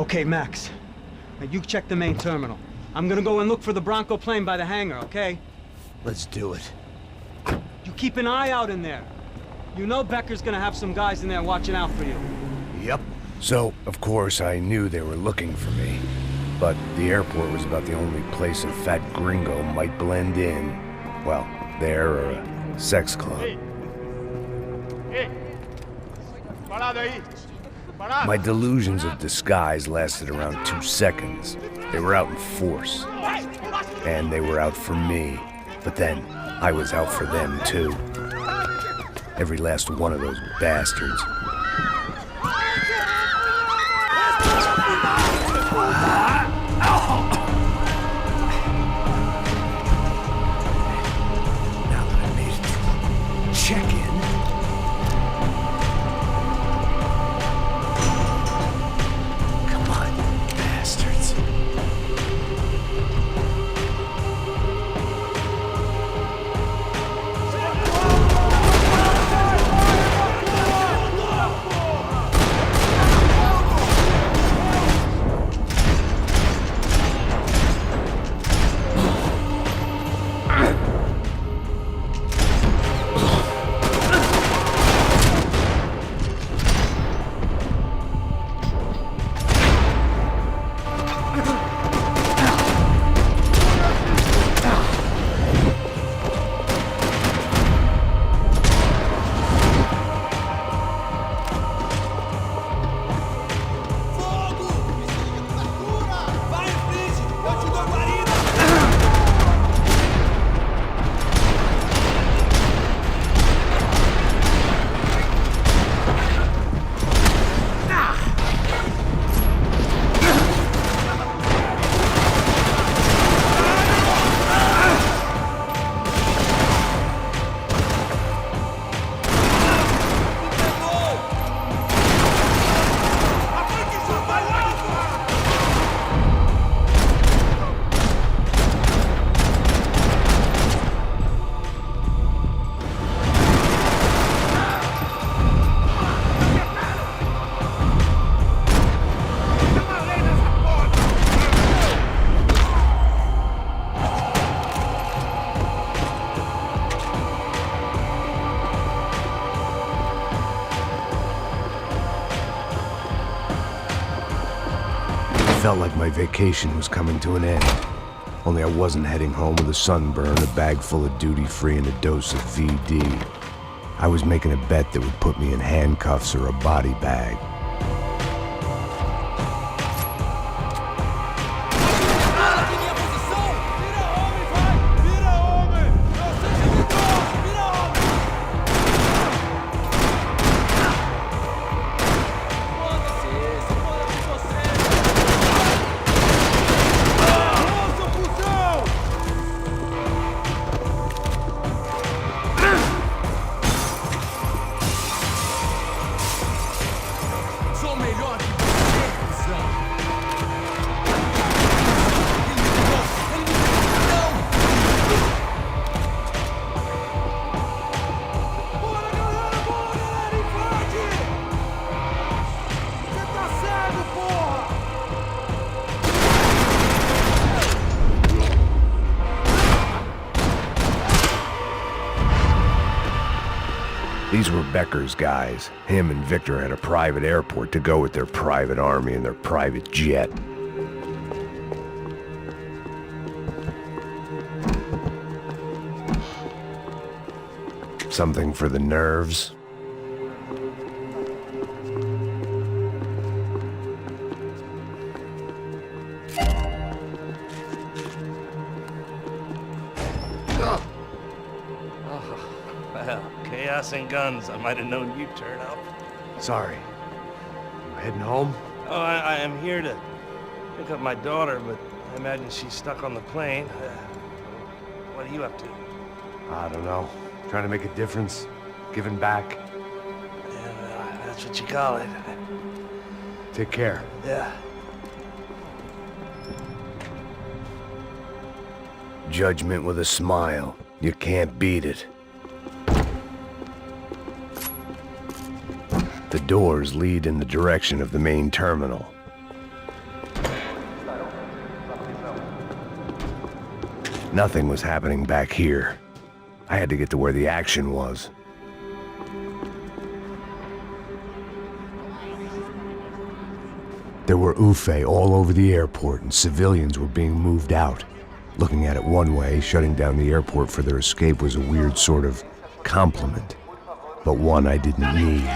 Okay, Max. Now you check the main terminal. I'm gonna go and look for the Bronco plane by the hangar, okay? Let's do it. You keep an eye out in there. You know Becker's gonna have some guys in there watching out for you. Yep. So, of course, I knew they were looking for me. But the airport was about the only place a fat gringo might blend in. Well, there or a sex club. My delusions of disguise lasted around 2 seconds. They were out in force. And they were out for me. But then, I was out for them, too. Every last one of those bastards. Now that I made it, check in. Come on, bastards. Felt like my vacation was coming to an end. Only I wasn't heading home with a sunburn, a bag full of duty-free, and a dose of VD. I was making a bet that would put me in handcuffs or a body bag. These were Becker's guys. Him and Victor had a private airport to go with their private army and their private jet. Something for the nerves. Well, chaos and guns. I might have known you'd turn up. Sorry. You heading home? Oh, I am here to pick up my daughter, but I imagine she's stuck on the plane. What are you up to? I don't know. Trying to make a difference. Giving back. Yeah, well, that's what you call it. Take care. Yeah. Judgment with a smile. You can't beat it. The doors lead in the direction of the main terminal. Nothing was happening back here. I had to get to where the action was. There were UFE all over the airport, and civilians were being moved out. Looking at it one way, shutting down the airport for their escape was a weird sort of compliment, but one I didn't need.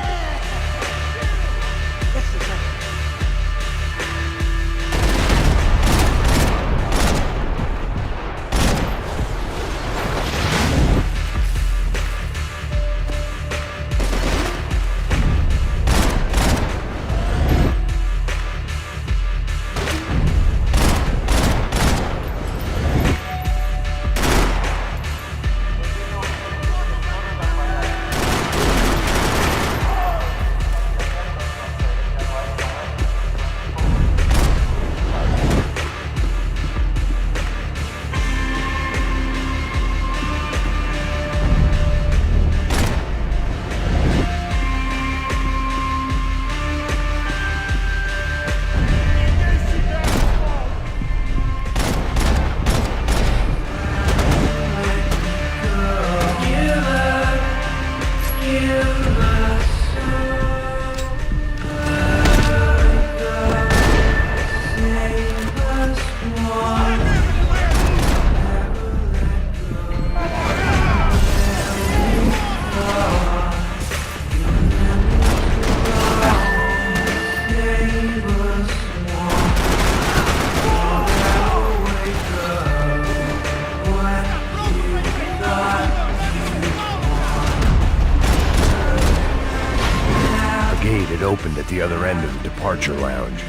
It opened at the other end of the departure lounge.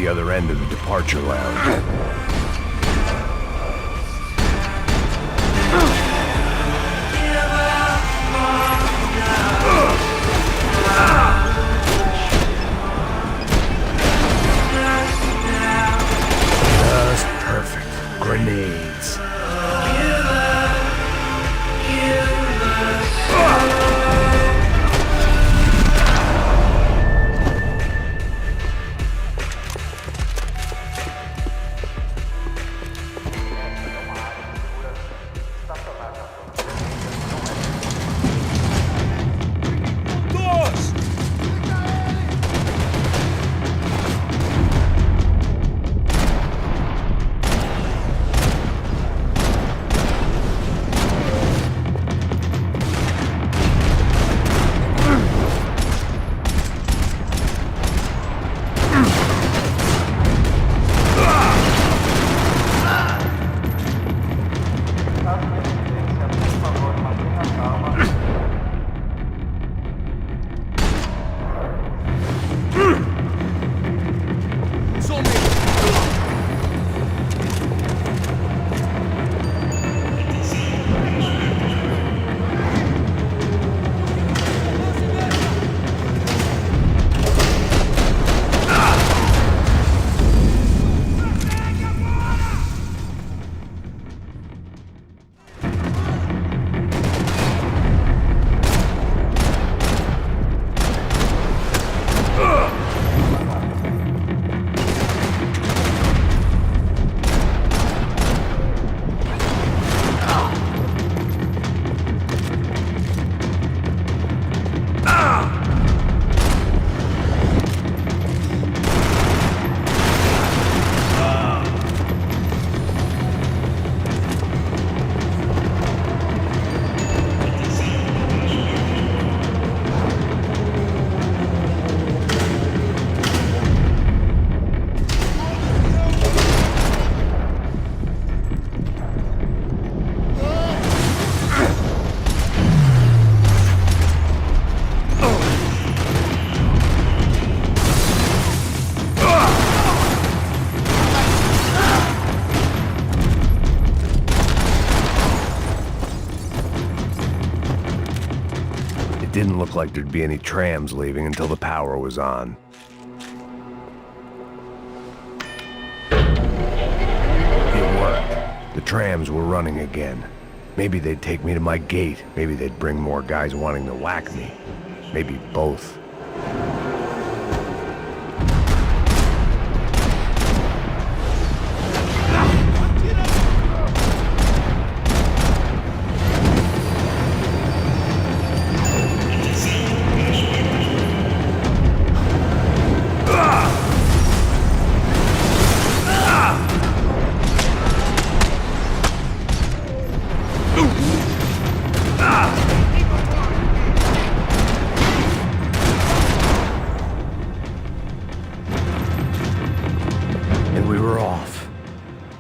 the other end of the departure lounge. Just perfect. Grenades. Didn't look like there'd be any trams leaving until the power was on. It worked. The trams were running again. Maybe they'd take me to my gate. Maybe they'd bring more guys wanting to whack me. Maybe both.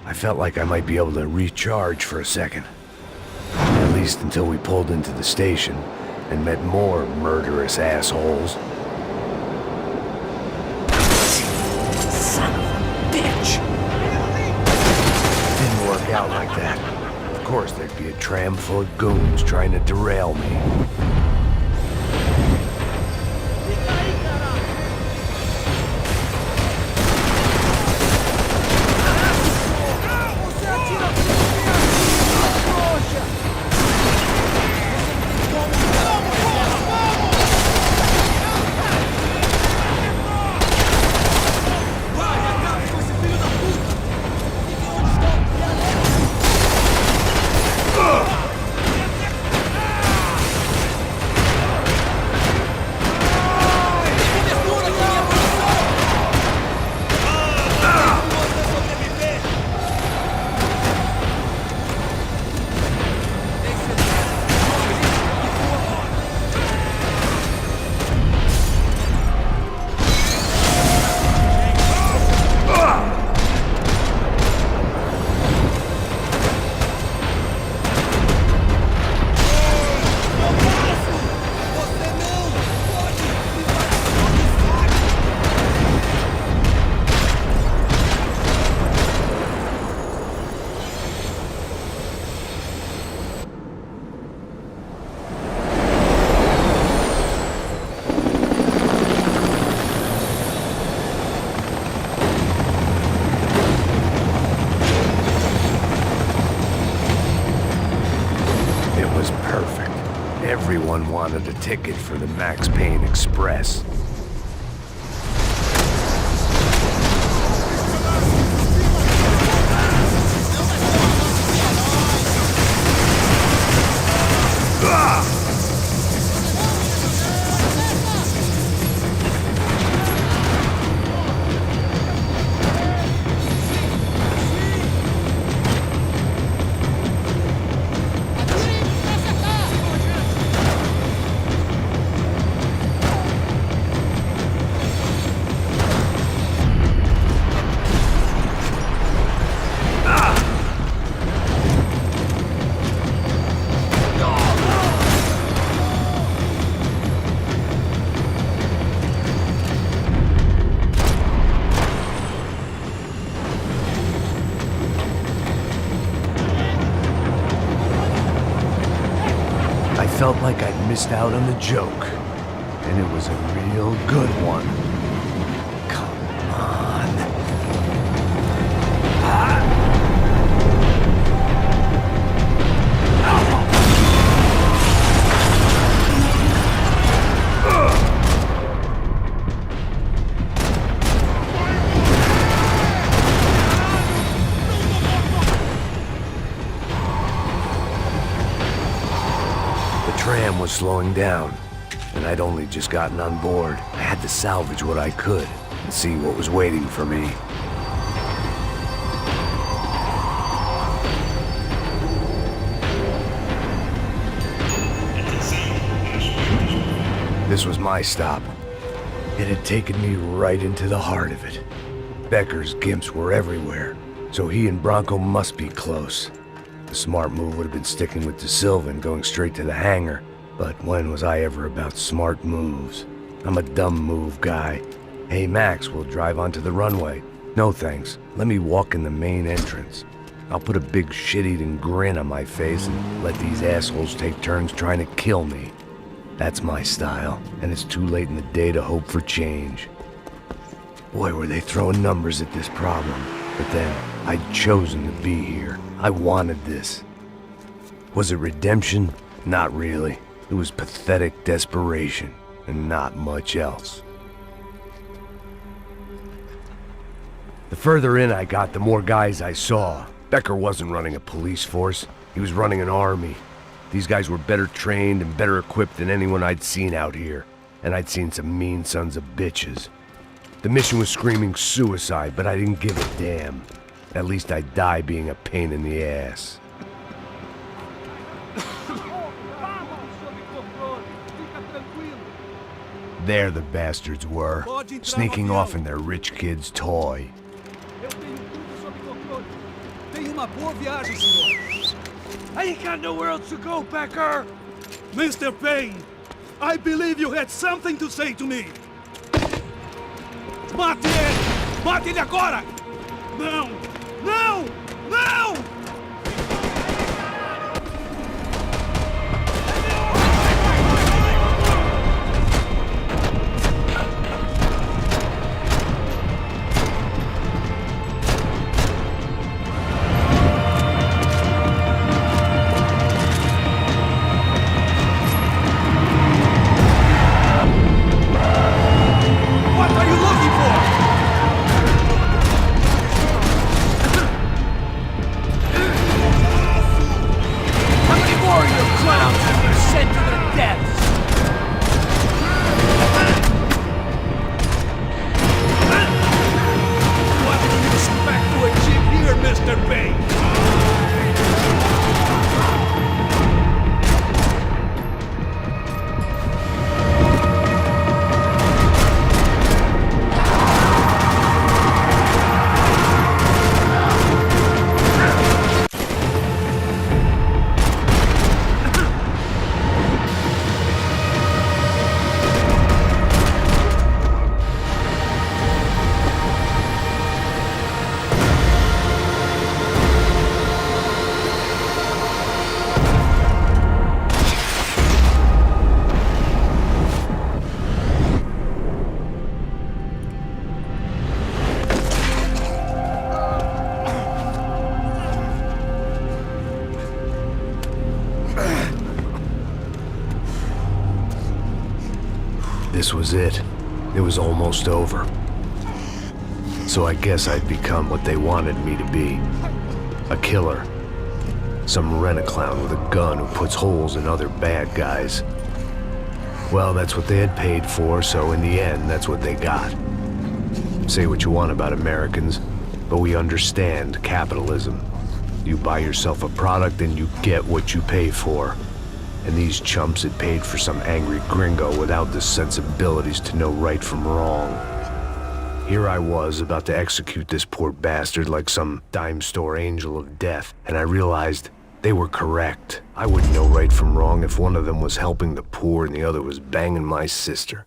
I felt like I might be able to recharge for a second. At least until we pulled into the station and met more murderous assholes. Son of a bitch! Didn't work out like that. Of course there'd be a tram full of goons trying to derail me. perfect. Everyone wanted a ticket for the Max Payne Express. I felt like I'd missed out on the joke, and it was a real good one. Come on. The tram was slowing down, and I'd only just gotten on board. I had to salvage what I could and see what was waiting for me. This was my stop. It had taken me right into the heart of it. Becker's gimps were everywhere, so he and Bronco must be close. The smart move would have been sticking with De Silva and going straight to the hangar, but when was I ever about smart moves? I'm a dumb move guy. Hey Max, we'll drive onto the runway. No thanks, let me walk in the main entrance. I'll put a big shit-eating grin on my face and let these assholes take turns trying to kill me. That's my style, and it's too late in the day to hope for change. Boy, were they throwing numbers at this problem. But then, I'd chosen to be here. I wanted this. Was it redemption? Not really. It was pathetic desperation, and not much else. The further in I got, the more guys I saw. Becker wasn't running a police force. He was running an army. These guys were better trained and better equipped than anyone I'd seen out here. And I'd seen some mean sons of bitches. The mission was screaming suicide, but I didn't give a damn. At least I'd die being a pain in the ass. There the bastards were, sneaking off in their rich kid's toy. I ain't got nowhere else to go, Becker! Mr. Payne, I believe you had something to say to me. Mate ele! Mate ele agora! Não! Não! Não! this was it. It was almost over. So I guess I'd become what they wanted me to be. A killer. Some rent-a-clown with a gun who puts holes in other bad guys. Well, that's what they had paid for, so in the end, that's what they got. Say what you want about Americans, but we understand capitalism. You buy yourself a product and you get what you pay for. And these chumps had paid for some angry gringo without the sensibilities to know right from wrong. Here I was, about to execute this poor bastard like some dime store angel of death, and I realized they were correct. I wouldn't know right from wrong if one of them was helping the poor and the other was banging my sister.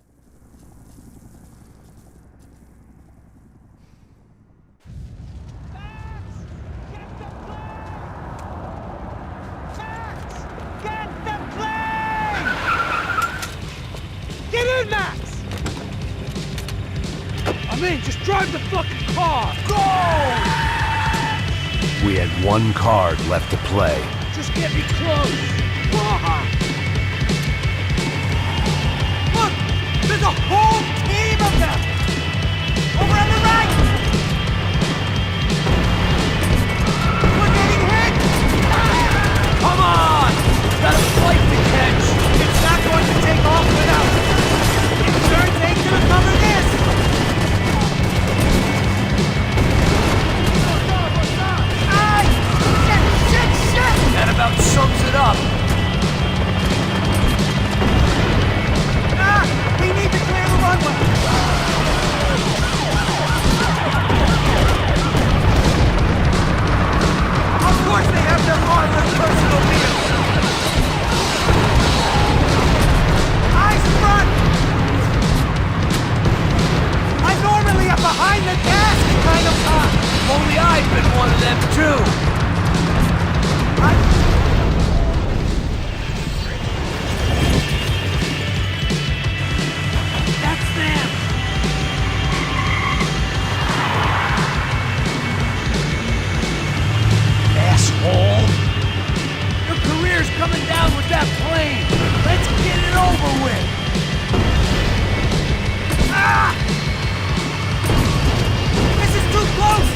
I'm in, just drive the fucking car! Go! We had one card left to play. Just get me close! Look! There's a whole team of them! Over on the right! We're getting hit! Come on! Got a flight to catch! It's not going to take off without us! Insurance ain't gonna cover this! That about sums it up. We need to clear the runway! Of course they have their armored personal vehicles! Eyes front! I'm normally a behind the desk kind of cop! Only I've been one of them too. That's them! Asshole! Your career's coming down with that plane! Let's get it over with! Ah! This is too close!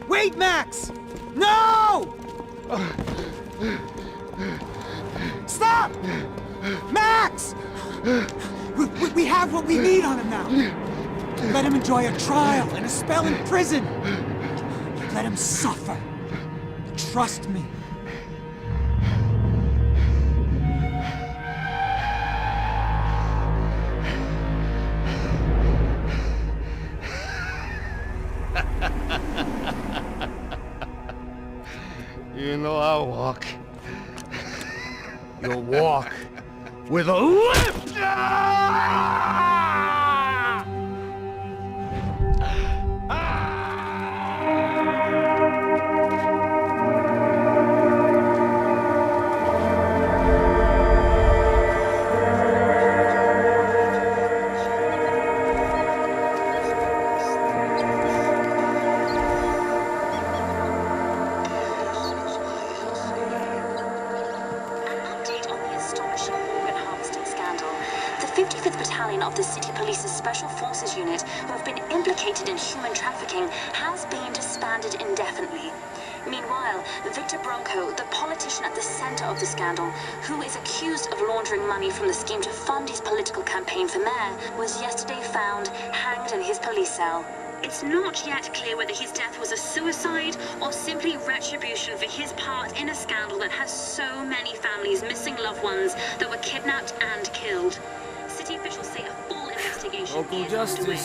Wait, Max! No! Stop! Max! We have what we need on him now. Let him enjoy a trial and a spell in prison. Let him suffer. Trust me. You know I'll walk. You'll walk with a lift! The 55th Battalion of the City Police's Special Forces Unit, who have been implicated in human trafficking, has been disbanded indefinitely. Meanwhile, Victor Bronco, the politician at the center of the scandal, who is accused of laundering money from the scheme to fund his political campaign for mayor, was yesterday found hanged in his police cell. It's not yet clear whether his death was a suicide or simply retribution for his part in a scandal that has so many families missing loved ones that were kidnapped and killed. City officials say a full investigation is underway.